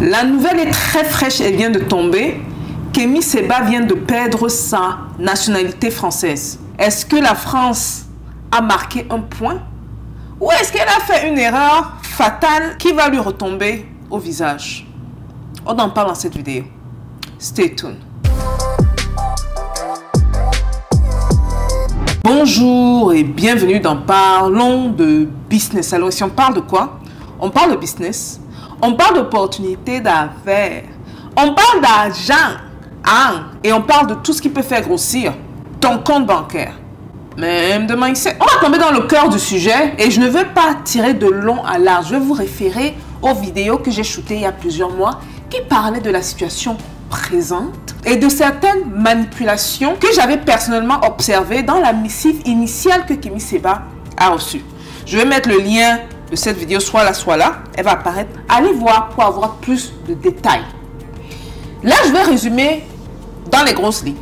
La nouvelle est très fraîche, elle vient de tomber. Kémy Séba vient de perdre sa nationalité française. Est-ce que la France a marqué un point? Ou est-ce qu'elle a fait une erreur fatale qui va lui retomber au visage? On en parle dans cette vidéo. Stay tuned. Bonjour et bienvenue dans Parlons de business. Alors si on parle de quoi? On parle de business. On parle d'opportunités d'affaires. On parle d'argent. Et on parle de tout ce qui peut faire grossir ton compte bancaire. Même de mindset. On va tomber dans le cœur du sujet et je ne veux pas tirer de long à large. Je vais vous référer aux vidéos que j'ai shootées il y a plusieurs mois qui parlaient de la situation présente et de certaines manipulations que j'avais personnellement observées dans la missive initiale que Kémy Séba a reçue. Je vais mettre le lien de cette vidéo soit là. Elle va apparaître. Allez voir pour avoir plus de détails. Là, je vais résumer dans les grosses lignes.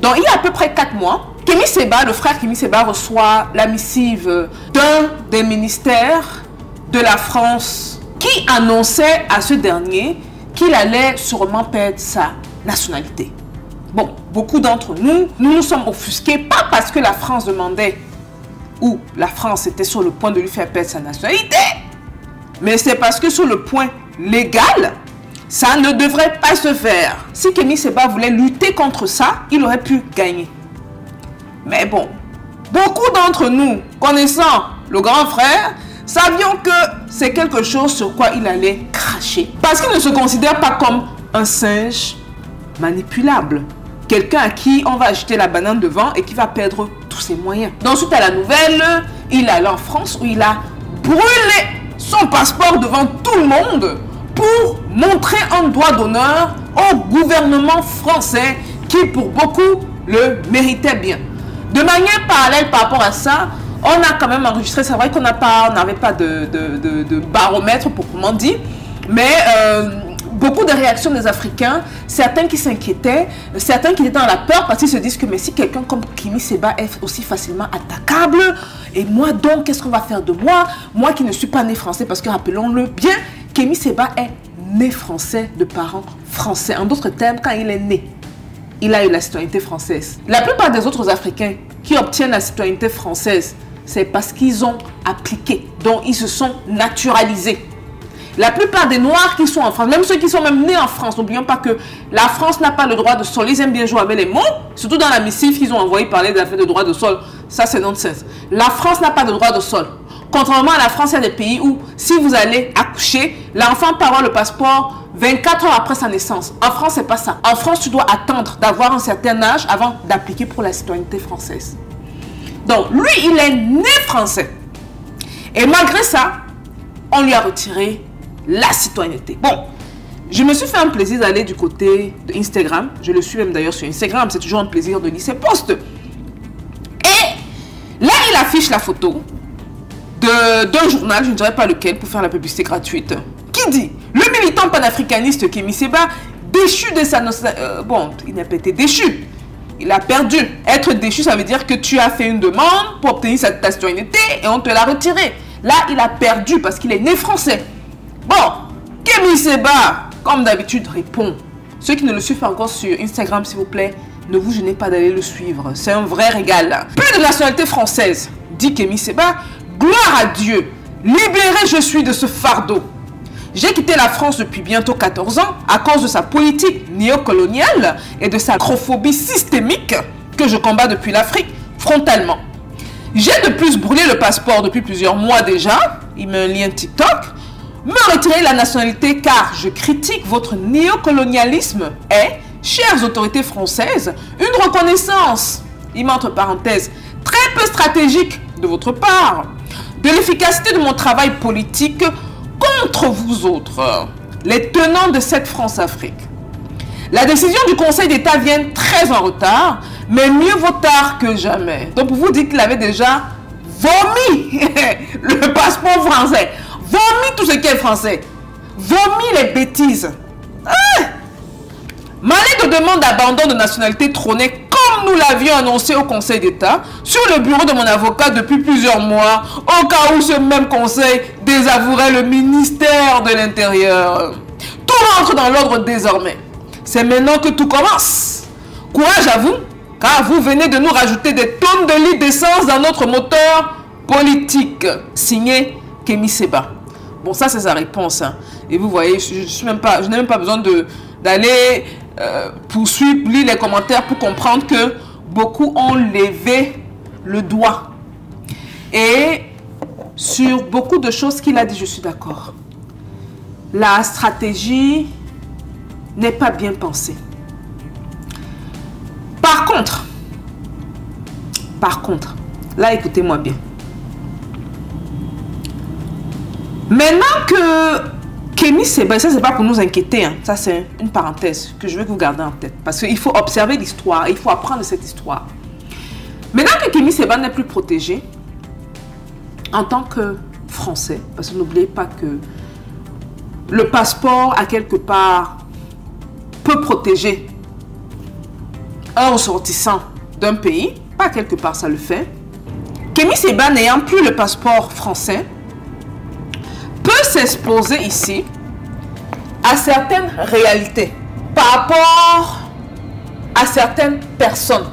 Donc, il y a à peu près 4 mois, Kémy Séba, le frère Kémy Séba, reçoit la missive d'un des ministères de la France qui annonçait à ce dernier qu'il allait sûrement perdre sa nationalité. Bon, beaucoup d'entre nous nous sommes offusqués, pas parce que la France demandait ou la France était sur le point de lui faire perdre sa nationalité, mais c'est parce que sur le point légal, ça ne devrait pas se faire. Si Kémy Séba voulait lutter contre ça, il aurait pu gagner. Mais bon, beaucoup d'entre nous, connaissant le grand frère, savions que c'est quelque chose sur quoi il allait cracher. Parce qu'il ne se considère pas comme un singe manipulable. Quelqu'un à qui on va acheter la banane devant et qui va perdre tous ses moyens. Donc suite à la nouvelle, il est allé en France où il a brûlé son passeport devant tout le monde pour montrer un droit d'honneur au gouvernement français qui pour beaucoup le méritait bien. De manière parallèle par rapport à ça, on a quand même enregistré, c'est vrai qu'on n'avait pas de baromètre pour comment dire, mais beaucoup de réactions des Africains, certains qui s'inquiétaient, certains qui étaient dans la peur parce qu'ils se disent que mais si quelqu'un comme Kémy Séba est aussi facilement attaquable, et moi donc qu'est-ce qu'on va faire de moi? Moi qui ne suis pas né français, parce que rappelons-le bien, Kémy Séba est né français de parents français. En d'autres termes, quand il est né, il a eu la citoyenneté française. La plupart des autres Africains qui obtiennent la citoyenneté française, c'est parce qu'ils ont appliqué, donc ils se sont naturalisés. La plupart des Noirs qui sont en France, même ceux qui sont même nés en France, n'oublions pas que la France n'a pas le droit de sol. Ils aiment bien jouer avec les mots, surtout dans la missive qu'ils ont envoyé parler de l'affaire de droit de sol. Ça, c'est nonsense. La France n'a pas de droit de sol. Contrairement à la France, il y a des pays où, si vous allez accoucher, l'enfant peut avoir le passeport 24 heures après sa naissance. En France, c'est pas ça. En France, tu dois attendre d'avoir un certain âge avant d'appliquer pour la citoyenneté française. Donc, lui, il est né français. Et malgré ça, on lui a retiré la citoyenneté. Bon, je me suis fait un plaisir d'aller du côté d'Instagram. Je le suis même d'ailleurs sur Instagram. C'est toujours un plaisir de lire ses posts. Et là, il affiche la photo d'un journal, je ne dirais pas lequel, pour faire la publicité gratuite, qui dit « Le militant panafricaniste Kémy Séba, déchu de sa nationalité... bon, il n'a pas été déchu. Il a perdu. Être déchu, ça veut dire que tu as fait une demande pour obtenir ta citoyenneté et on te l'a retirée. Là, il a perdu parce qu'il est né français. Bon, Kémy Séba, comme d'habitude, répond. Ceux qui ne le suivent pas encore sur Instagram, s'il vous plaît, ne vous gênez pas d'aller le suivre. C'est un vrai régal. Plus de nationalité française, dit Kémy Séba. Gloire à Dieu, libéré je suis de ce fardeau. J'ai quitté la France depuis bientôt 14 ans à cause de sa politique néocoloniale et de sa acrophobie systémique que je combats depuis l'Afrique frontalement. J'ai de plus brûlé le passeport depuis plusieurs mois déjà, il met un lien TikTok, me retirer la nationalité car je critique votre néocolonialisme et, chères autorités françaises, une reconnaissance, il met entre parenthèses, très peu stratégique de votre part, de l'efficacité de mon travail politique contre vous autres, les tenants de cette France-Afrique. La décision du Conseil d'État vient très en retard, mais mieux vaut tard que jamais. Donc, pour vous dire qu'il avait déjà vomi le passeport français, vomi tout ce qui est français, vomi les bêtises. Malgré de demande d'abandon de nationalité trônait comme nous l'avions annoncé au Conseil d'État, sur le bureau de mon avocat depuis plusieurs mois, au cas où ce même conseil désavouerait le ministère de l'Intérieur. Tout entre dans l'ordre désormais. C'est maintenant que tout commence. Courage à vous, car vous venez de nous rajouter des tonnes de litres d'essence dans notre moteur politique. Signé Kémy Séba. Bon, ça c'est sa réponse. Hein. Et vous voyez, je n'ai même pas besoin d'aller poursuivre, lire les commentaires pour comprendre que beaucoup ont levé le doigt. Et sur beaucoup de choses qu'il a dit, je suis d'accord. La stratégie n'est pas bien pensée. Par contre, là écoutez-moi bien. Maintenant que Kémy Séba, ça c'est pas pour nous inquiéter, hein. Ça c'est une parenthèse que je veux que vous gardez en tête. Parce qu'il faut observer l'histoire, il faut apprendre de cette histoire. Maintenant que Kémy Séba n'est plus protégé, en tant que Français, parce que n'oubliez pas que le passeport, à quelque part, peut protéger un ressortissant d'un pays, pas quelque part ça le fait. Kémy Séba, n'ayant plus le passeport français, peut s'exposer ici à certaines réalités par rapport à certaines personnes,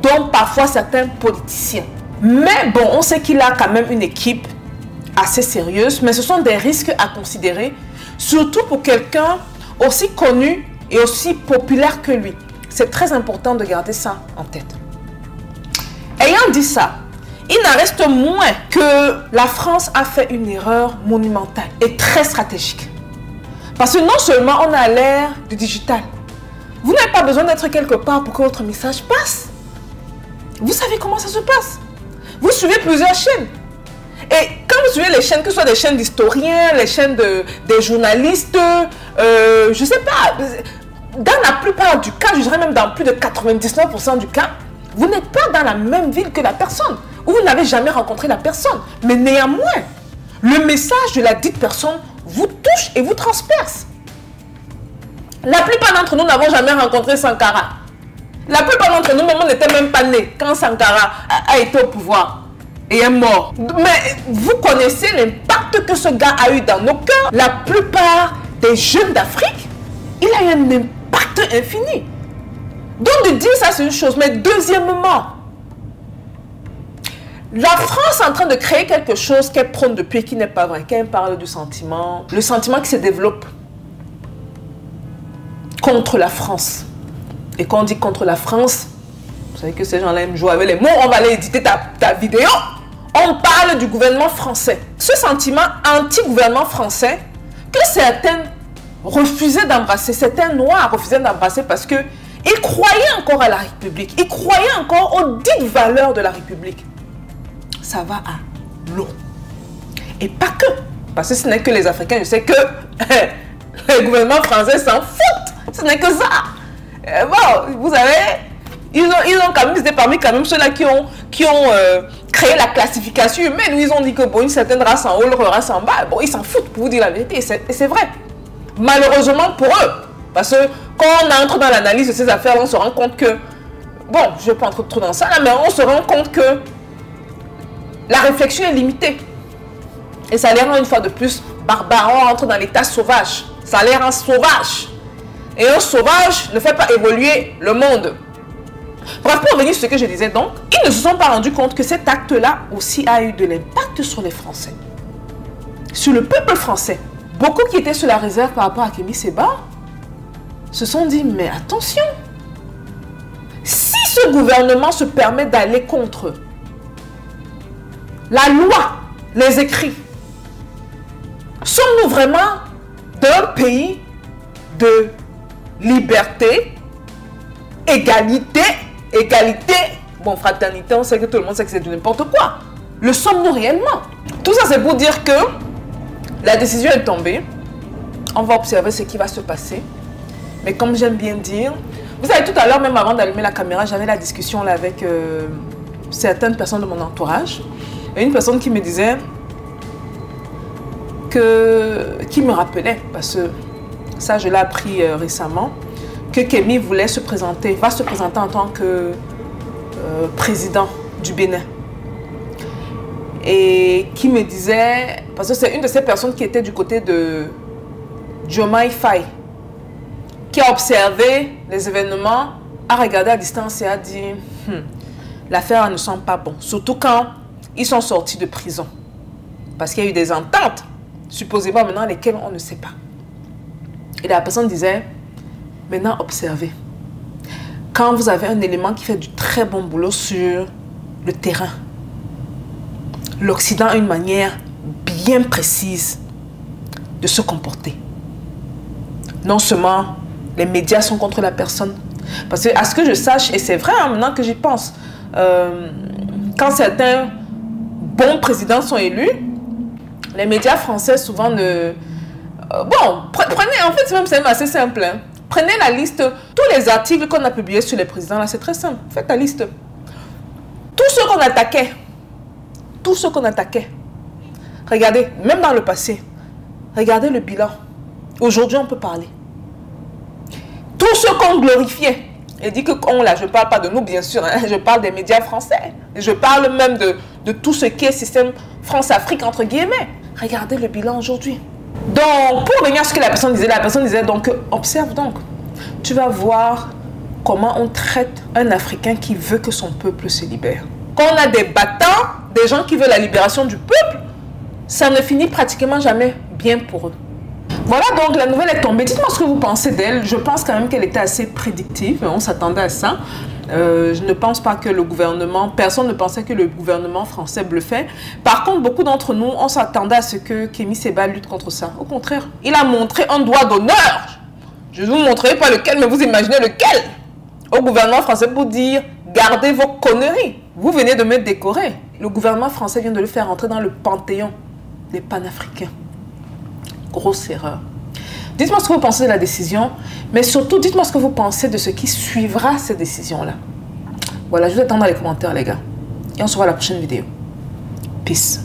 dont parfois certains politiciens. Mais bon, on sait qu'il a quand même une équipe assez sérieuse, mais ce sont des risques à considérer, surtout pour quelqu'un aussi connu et aussi populaire que lui. C'est très important de garder ça en tête. Ayant dit ça, il n'en reste moins que la France a fait une erreur monumentale et très stratégique. Parce que non seulement on a l'ère du digital, vous n'avez pas besoin d'être quelque part pour que votre message passe. Vous savez comment ça se passe. Vous suivez plusieurs chaînes. Et quand vous suivez les chaînes, que ce soit des chaînes d'historiens, les chaînes des journalistes, je ne sais pas, dans la plupart du cas, je dirais même dans plus de 99% du cas, vous n'êtes pas dans la même ville que la personne, ou vous n'avez jamais rencontré la personne. Mais néanmoins, le message de la dite personne vous touche et vous transperce. La plupart d'entre nous n'avons jamais rencontré Sankara. La plupart d'entre nous, même, on n'était même pas nés quand Sankara a été au pouvoir et est mort. Mais vous connaissez l'impact que ce gars a eu dans nos cœurs. La plupart des jeunes d'Afrique, il a eu un impact infini. Donc de dire ça, c'est une chose. Mais deuxièmement, la France est en train de créer quelque chose qu'elle prône depuis, qui n'est pas vrai. Quand elle parle du sentiment, le sentiment qui se développe contre la France. Et quand on dit contre la France, vous savez que ces gens-là aiment jouer avec les mots, on va aller éditer ta vidéo. On parle du gouvernement français. Ce sentiment anti-gouvernement français que certains refusaient d'embrasser, certains noirs refusaient d'embrasser parce qu'ils croyaient encore à la République, ils croyaient encore aux dites valeurs de la République. Ça va à l'eau. Et pas que. Parce que ce n'est que les Africains, je sais que le gouvernement français s'en fout. Ce n'est que ça. Bon, vous savez, ils ont quand même, c'était parmi quand même ceux-là qui ont créé la classification humaine, où ils ont dit que bon, une certaine race en haut, l'autre race en bas, bon, ils s'en foutent pour vous dire la vérité, et c'est vrai. Malheureusement pour eux, parce que quand on entre dans l'analyse de ces affaires, on se rend compte que, bon, je ne vais pas entrer trop dans ça, là, mais on se rend compte que la réflexion est limitée. Et ça les rend une fois de plus barbares, on entre dans l'état sauvage, ça les rend sauvages. Et un sauvage ne fait pas évoluer le monde. Bref, pour revenir sur ce que je disais donc, ils ne se sont pas rendus compte que cet acte-là aussi a eu de l'impact sur les Français. Sur le peuple français. Beaucoup qui étaient sur la réserve par rapport à Kémy Séba se sont dit, mais attention, si ce gouvernement se permet d'aller contre la loi, les écrits, sommes-nous vraiment d'un pays de liberté, égalité, bon, fraternité, on sait que tout le monde sait que c'est du n'importe quoi. Le sommes-nous réellement? Tout ça, c'est pour dire que la décision est tombée. On va observer ce qui va se passer. Mais comme j'aime bien dire, vous savez, tout à l'heure, même avant d'allumer la caméra, j'avais la discussion là avec certaines personnes de mon entourage. Et une personne qui me disait qui me rappelait, parce que ça, je l'ai appris récemment, que Kémy voulait se présenter, va se présenter en tant que président du Bénin. Et qui me disait, parce que c'est une de ces personnes qui était du côté Diomaye Faye, qui a observé les événements, a regardé à distance et a dit l'affaire ne sent pas bon. Surtout quand ils sont sortis de prison. Parce qu'il y a eu des ententes, supposément maintenant lesquelles on ne sait pas. Et la personne disait, maintenant observez. Quand vous avez un élément qui fait du très bon boulot sur le terrain, l'Occident a une manière bien précise de se comporter. Non seulement les médias sont contre la personne, parce que à ce que je sache, et c'est vrai hein, maintenant que j'y pense, quand certains bons présidents sont élus, les médias français souvent ne... bon, prenez, en fait c'est même assez simple. Hein. Prenez la liste, tous les articles qu'on a publiés sur les présidents, là c'est très simple. Faites la liste. Tous ceux qu'on attaquait, regardez, même dans le passé, regardez le bilan. Aujourd'hui, on peut parler. Tous ceux qu'on glorifiait, et dit que on là, je ne parle pas de nous, bien sûr, hein, je parle des médias français. Je parle même de tout ce qui est système France-Afrique, entre guillemets. Regardez le bilan aujourd'hui. Donc, pour revenir à ce que la personne disait, donc, observe donc. Tu vas voir comment on traite un Africain qui veut que son peuple se libère. Quand on a des battants, des gens qui veulent la libération du peuple, ça ne finit pratiquement jamais bien pour eux. Voilà, donc la nouvelle est tombée. Dites-moi ce que vous pensez d'elle. Je pense quand même qu'elle était assez prédictive. On s'attendait à ça. Je ne pense pas que le gouvernement... Personne ne pensait que le gouvernement français bluffait. Par contre, beaucoup d'entre nous, on s'attendait à ce que Kémy Séba lutte contre ça. Au contraire, il a montré un doigt d'honneur. Je ne vous montrerai pas lequel, mais vous imaginez lequel. Au gouvernement français pour dire, gardez vos conneries. Vous venez de me décorer. Le gouvernement français vient de le faire entrer dans le panthéon des panafricains. Grosse erreur. Dites-moi ce que vous pensez de la décision, mais surtout, dites-moi ce que vous pensez de ce qui suivra cette décision-là. Voilà, je vous attends dans les commentaires, les gars. Et on se voit à la prochaine vidéo. Peace.